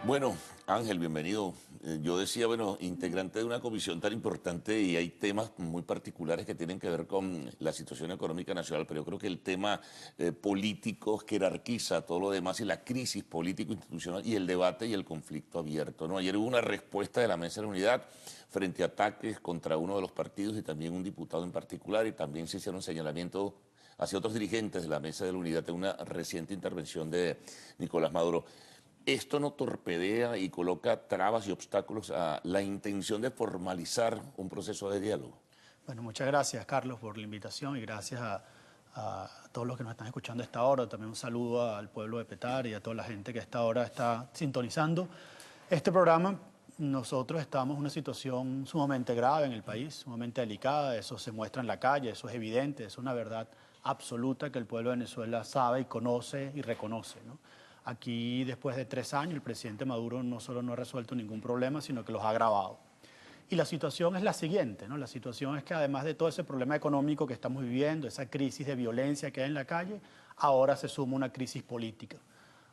Bueno, Ángel, bienvenido. Yo decía, bueno, integrante de una comisión tan importante y hay temas muy particulares que tienen que ver con la situación económica nacional, pero yo creo que el tema político jerarquiza todo lo demás y la crisis político-institucional y el debate y el conflicto abierto, ¿no? Ayer hubo una respuesta de la Mesa de la Unidad frente a ataques contra uno de los partidos y también un diputado en particular, y también se hicieron señalamientos hacia otros dirigentes de la Mesa de la Unidad de una reciente intervención de Nicolás Maduro. ¿Esto no torpedea y coloca trabas y obstáculos a la intención de formalizar un proceso de diálogo? Bueno, muchas gracias, Carlos, por la invitación y gracias a todos los que nos están escuchando a esta hora. También un saludo al pueblo de Petare y a toda la gente que a esta hora está sintonizando este programa. Nosotros estamos en una situación sumamente grave en el país, sumamente delicada. Eso se muestra en la calle, eso es evidente, es una verdad absoluta que el pueblo de Venezuela sabe y conoce y reconoce, ¿no? Aquí, después de 3 años, el presidente Maduro no solo no ha resuelto ningún problema, sino que los ha agravado. Y la situación es la siguiente, ¿no? La situación es que además de todo ese problema económico que estamos viviendo, esa crisis de violencia que hay en la calle, ahora se suma una crisis política.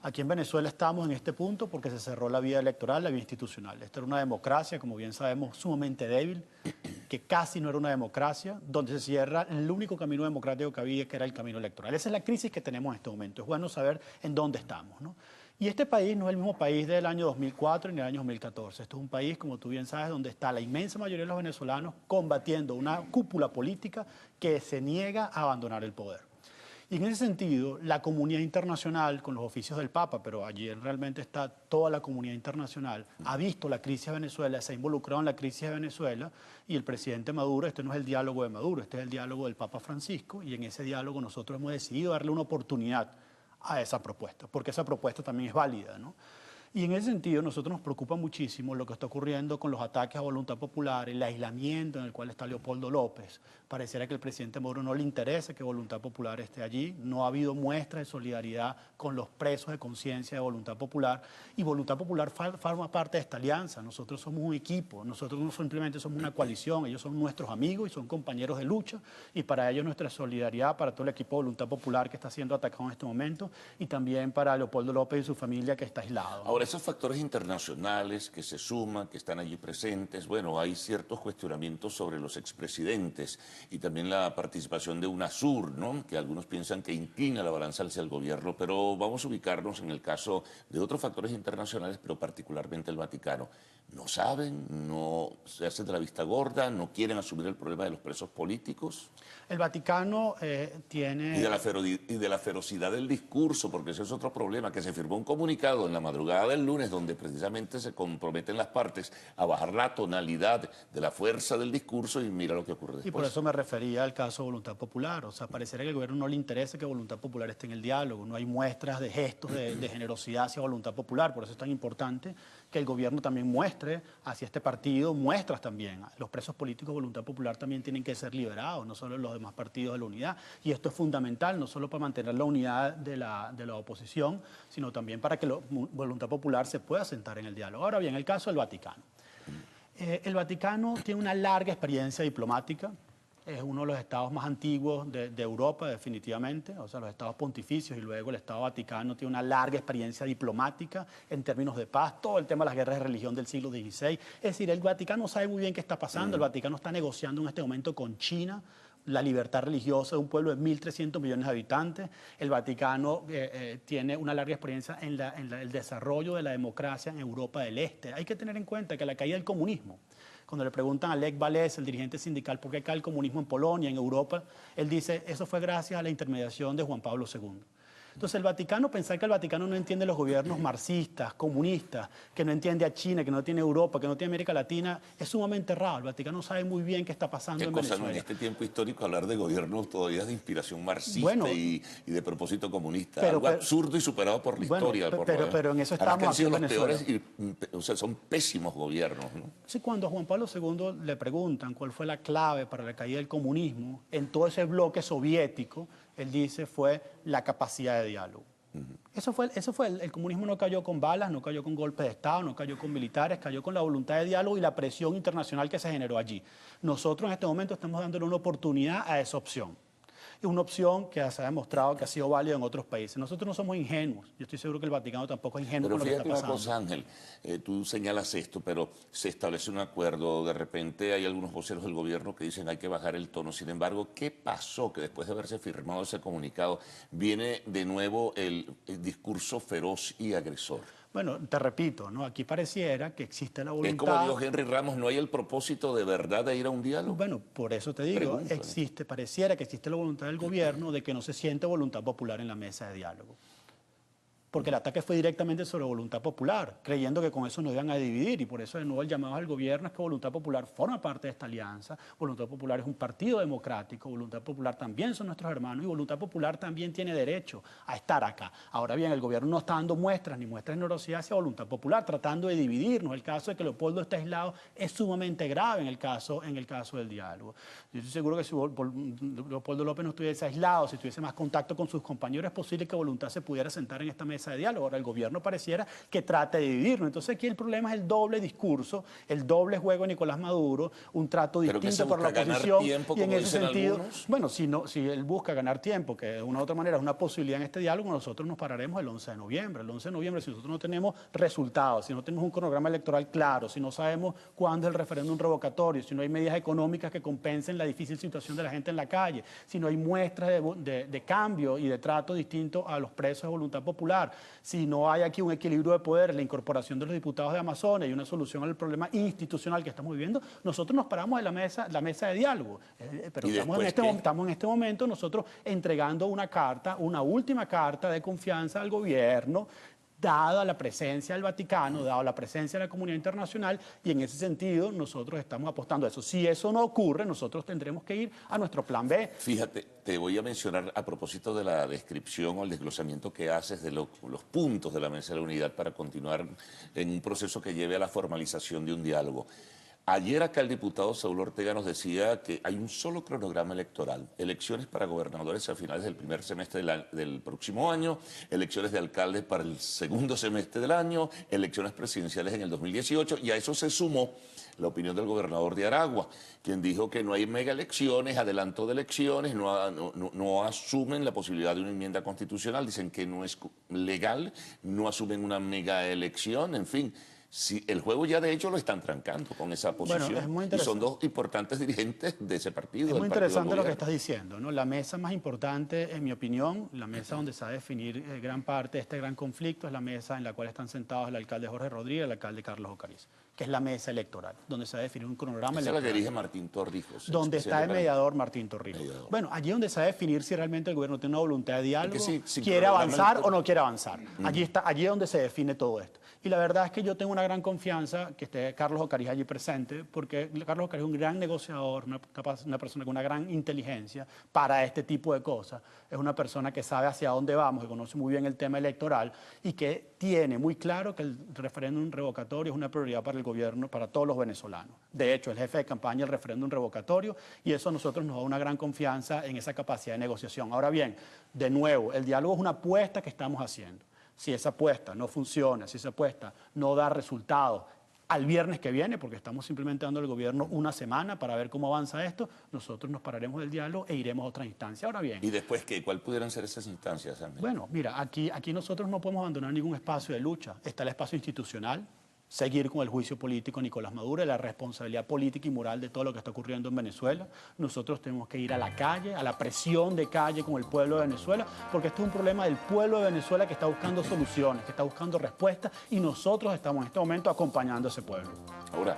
Aquí en Venezuela estamos en este punto porque se cerró la vía electoral, la vía institucional. Esta era una democracia, como bien sabemos, sumamente débil, que casi no era una democracia, donde se cierra el único camino democrático que había, que era el camino electoral. Esa es la crisis que tenemos en este momento. Es bueno saber en dónde estamos, ¿no? Y este país no es el mismo país del año 2004 ni del año 2014. Esto es un país, como tú bien sabes, donde está la inmensa mayoría de los venezolanos combatiendo una cúpula política que se niega a abandonar el poder. Y en ese sentido, la comunidad internacional, con los oficios del Papa, pero allí realmente está toda la comunidad internacional, ha visto la crisis de Venezuela, se ha involucrado en la crisis de Venezuela, y el presidente Maduro, este no es el diálogo de Maduro, este es el diálogo del Papa Francisco, y en ese diálogo nosotros hemos decidido darle una oportunidad a esa propuesta, porque esa propuesta también es válida, ¿no? Y en ese sentido, nosotros nos preocupa muchísimo lo que está ocurriendo con los ataques a voluntad popular, el aislamiento en el cual está Leopoldo López. Pareciera que al presidente Maduro no le interesa que Voluntad Popular esté allí. No ha habido muestras de solidaridad con los presos de conciencia de Voluntad Popular. Y Voluntad Popular forma parte de esta alianza. Nosotros somos un equipo, nosotros no simplemente somos una coalición. Ellos son nuestros amigos y son compañeros de lucha. Y para ellos nuestra solidaridad, para todo el equipo de Voluntad Popular que está siendo atacado en este momento. Y también para Leopoldo López y su familia que está aislado, ¿no? Ahora, esos factores internacionales que se suman, que están allí presentes, bueno, hay ciertos cuestionamientos sobre los expresidentes y también la participación de UNASUR, ¿no? Que algunos piensan que inclina la balanza hacia el gobierno, pero vamos a ubicarnos en el caso de otros factores internacionales, pero particularmente el Vaticano. No saben, no se hacen de la vista gorda, no quieren asumir el problema de los presos políticos. El Vaticano tiene... Y de la ferocidad del discurso, porque ese es otro problema, que se firmó un comunicado en la madrugada del lunes donde precisamente se comprometen las partes a bajar la tonalidad de la fuerza del discurso y mira lo que ocurre después. Y por eso me refería al caso de Voluntad Popular. O sea, parecería que al gobierno no le interesa que Voluntad Popular esté en el diálogo. No hay muestras de gestos de generosidad hacia Voluntad Popular. Por eso es tan importante que el gobierno también muestre hacia este partido muestras también. Los presos políticos de Voluntad Popular también tienen que ser liberados, no solo los demás partidos de la unidad. Y esto es fundamental, no solo para mantener la unidad de la oposición, sino también para que Voluntad Popular se pueda sentar en el diálogo. Ahora bien, el caso del Vaticano. El Vaticano tiene una larga experiencia diplomática. Es uno de los estados más antiguos de Europa, definitivamente. O sea, los estados pontificios y luego el Estado Vaticano tiene una larga experiencia diplomática en términos de paz, todo el tema de las guerras de religión del siglo XVI. Es decir, el Vaticano sabe muy bien qué está pasando. El Vaticano está negociando en este momento con China la libertad religiosa de un pueblo de 1.300 millones de habitantes. El Vaticano tiene una larga experiencia en el desarrollo de la democracia en Europa del Este. Hay que tener en cuenta que la caída del comunismo, cuando le preguntan a Lech Walesa, el dirigente sindical, por qué cae el comunismo en Polonia, en Europa, él dice, eso fue gracias a la intermediación de Juan Pablo II. Entonces el Vaticano, pensar que el Vaticano no entiende los gobiernos marxistas, comunistas, que no entiende a China, que no tiene Europa, que no tiene América Latina, es sumamente raro. El Vaticano sabe muy bien qué está pasando en Venezuela. En este tiempo histórico hablar de gobiernos todavía de inspiración marxista y de propósito comunista, algo absurdo y superado por la historia. Pero en eso estamos aquí en Venezuela. O sea, son pésimos gobiernos, ¿no? Sí, cuando a Juan Pablo II le preguntan cuál fue la clave para la caída del comunismo en todo ese bloque soviético, él dice fue la capacidad de diálogo. Eso fue el comunismo no cayó con balas, no cayó con golpes de Estado, no cayó con militares, cayó con la voluntad de diálogo y la presión internacional que se generó allí. Nosotros en este momento estamos dándole una oportunidad a esa opción. es una opción que se ha demostrado que ha sido válida en otros países. Nosotros no somos ingenuos. Yo estoy seguro que el Vaticano tampoco es ingenuo Pero con lo que está fíjate una pasando. cosa, Ángel, tú señalas esto, pero se establece un acuerdo, de repente hay algunos voceros del gobierno que dicen hay que bajar el tono. Sin embargo, ¿qué pasó? Que después de haberse firmado ese comunicado, viene de nuevo el discurso feroz y agresor. Bueno, te repito, ¿no? Aquí pareciera que existe la Es como voluntad. dijo Henry Ramos, no hay el propósito de verdad de ir a un diálogo. Bueno, por eso te digo, Pregúntale. pareciera que existe la voluntad del gobierno de que no se siente voluntad popular en la mesa de diálogo. Porque el ataque fue directamente sobre voluntad popular, creyendo que con eso nos iban a dividir, y por eso de nuevo el llamado al gobierno es que Voluntad Popular forma parte de esta alianza. Voluntad Popular es un partido democrático, Voluntad Popular también son nuestros hermanos, y Voluntad Popular también tiene derecho a estar acá. Ahora bien, el gobierno no está dando muestras ni muestras de generosidad hacia Voluntad Popular, tratando de dividirnos. El caso de que Leopoldo está aislado es sumamente grave en el caso del diálogo. Yo estoy seguro que si Leopoldo López no estuviese aislado, si tuviese más contacto con sus compañeros, es posible que Voluntad se pudiera sentar en esta mesa de diálogo. Ahora el gobierno pareciera que trata de dividirnos. Entonces aquí el problema es el doble discurso, el doble juego de Nicolás Maduro, un trato distinto por la oposición. Tiempo, y en ese sentido, algunos. bueno, si él busca ganar tiempo, que de una u otra manera es una posibilidad en este diálogo, nosotros nos pararemos el 11 de noviembre. El 11 de noviembre, si nosotros no tenemos resultados, si no tenemos un cronograma electoral claro, si no sabemos cuándo es el referéndum revocatorio, si no hay medidas económicas que compensen la difícil situación de la gente en la calle, si no hay muestras de cambio y de trato distinto a los presos de Voluntad Popular, si no hay aquí un equilibrio de poder, la incorporación de los diputados de Amazonas y una solución al problema institucional que estamos viviendo, nosotros nos paramos de la mesa de diálogo. Pero estamos en este momento nosotros entregando una carta, una última carta de confianza al gobierno, dada la presencia del Vaticano, dada la presencia de la comunidad internacional, y en ese sentido nosotros estamos apostando a eso. Si eso no ocurre, nosotros tendremos que ir a nuestro plan B. Fíjate, te voy a mencionar a propósito de la descripción o el desglosamiento que haces de los puntos de la Mesa de la Unidad para continuar en un proceso que lleve a la formalización de un diálogo. Ayer acá el diputado Saúl Ortega nos decía que hay un solo cronograma electoral, elecciones para gobernadores a finales del primer semestre del próximo año, elecciones de alcaldes para el segundo semestre del año, elecciones presidenciales en el 2018, y a eso se sumó la opinión del gobernador de Aragua, quien dijo que no hay mega elecciones, adelanto de elecciones, no asumen la posibilidad de una enmienda constitucional, dicen que no es legal, no asumen una mega elección, en fin. Sí, el juego ya de hecho lo están trancando con esa posición. Bueno, es muy y son dos importantes dirigentes de ese partido. Es muy interesante lo que estás diciendo, ¿no? La mesa más importante, en mi opinión, la mesa donde se va a definir gran parte de este gran conflicto, es la mesa en la cual están sentados el alcalde Jorge Rodríguez y el alcalde Carlos Ocariz, que es la mesa electoral, donde se va a definir un cronograma electoral. Esa es la que dirige Martín Torrijos. Donde está el mediador Martín Torrijos. Bueno, allí es donde se va a definir si realmente el gobierno tiene una voluntad de diálogo, quiere avanzar o no quiere avanzar. Allí es donde se define todo esto. Y la verdad es que yo tengo una gran confianza que esté Carlos Ocariz allí presente, porque Carlos Ocariz es un gran negociador, una persona con una gran inteligencia para este tipo de cosas. Es una persona que sabe hacia dónde vamos, que conoce muy bien el tema electoral y que tiene muy claro que el referéndum revocatorio es una prioridad para el gobierno, para todos los venezolanos. De hecho, el jefe de campaña del referéndum revocatorio, y eso a nosotros nos da una gran confianza en esa capacidad de negociación. Ahora bien, de nuevo, el diálogo es una apuesta que estamos haciendo. Si esa apuesta no funciona, si esa apuesta no da resultados al viernes que viene, porque estamos simplemente dando al gobierno una semana para ver cómo avanza esto, nosotros nos pararemos del diálogo e iremos a otra instancia. Ahora bien. ¿Y después qué? ¿Cuál pudieran ser esas instancias, Ángel? Bueno, mira, aquí nosotros no podemos abandonar ningún espacio de lucha. Está el espacio institucional, seguir con el juicio político a Nicolás Maduro y la responsabilidad política y moral de todo lo que está ocurriendo en Venezuela. Nosotros tenemos que ir a la calle, a la presión de calle con el pueblo de Venezuela, porque esto es un problema del pueblo de Venezuela que está buscando soluciones, que está buscando respuestas, y nosotros estamos en este momento acompañando a ese pueblo. Ahora,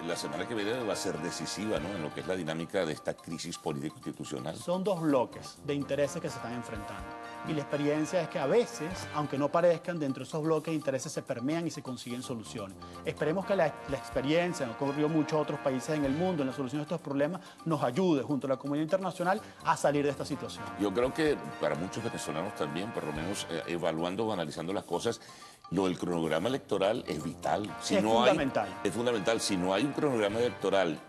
la semana que viene va a ser decisiva, ¿no?, en lo que es la dinámica de esta crisis político-institucional. Son dos bloques de intereses que se están enfrentando. Y la experiencia es que a veces, aunque no parezcan, dentro de esos bloques de intereses se permean y se consiguen soluciones. Esperemos que la experiencia, que ocurrió en muchos otros países en el mundo, en la solución de estos problemas, nos ayude junto a la comunidad internacional a salir de esta situación. Yo creo que para muchos venezolanos también, por lo menos evaluando o analizando las cosas, lo del cronograma electoral es vital. Es fundamental. Es fundamental. Si no hay un cronograma electoral,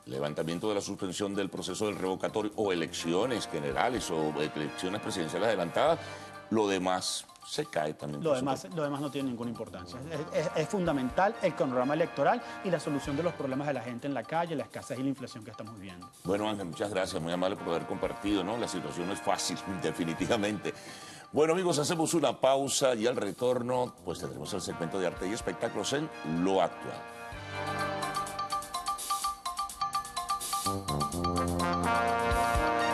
levantamiento de la suspensión del proceso del revocatorio o elecciones generales o elecciones presidenciales adelantadas, lo demás se cae también. Lo demás no tiene ninguna importancia. Es fundamental el panorama electoral y la solución de los problemas de la gente en la calle, la escasez y la inflación que estamos viviendo. Bueno, Ángel, muchas gracias, muy amable por haber compartido, ¿no? La situación no es fácil, definitivamente. Bueno, amigos, hacemos una pausa y al retorno, pues tendremos el segmento de arte y espectáculos en Lo Actual.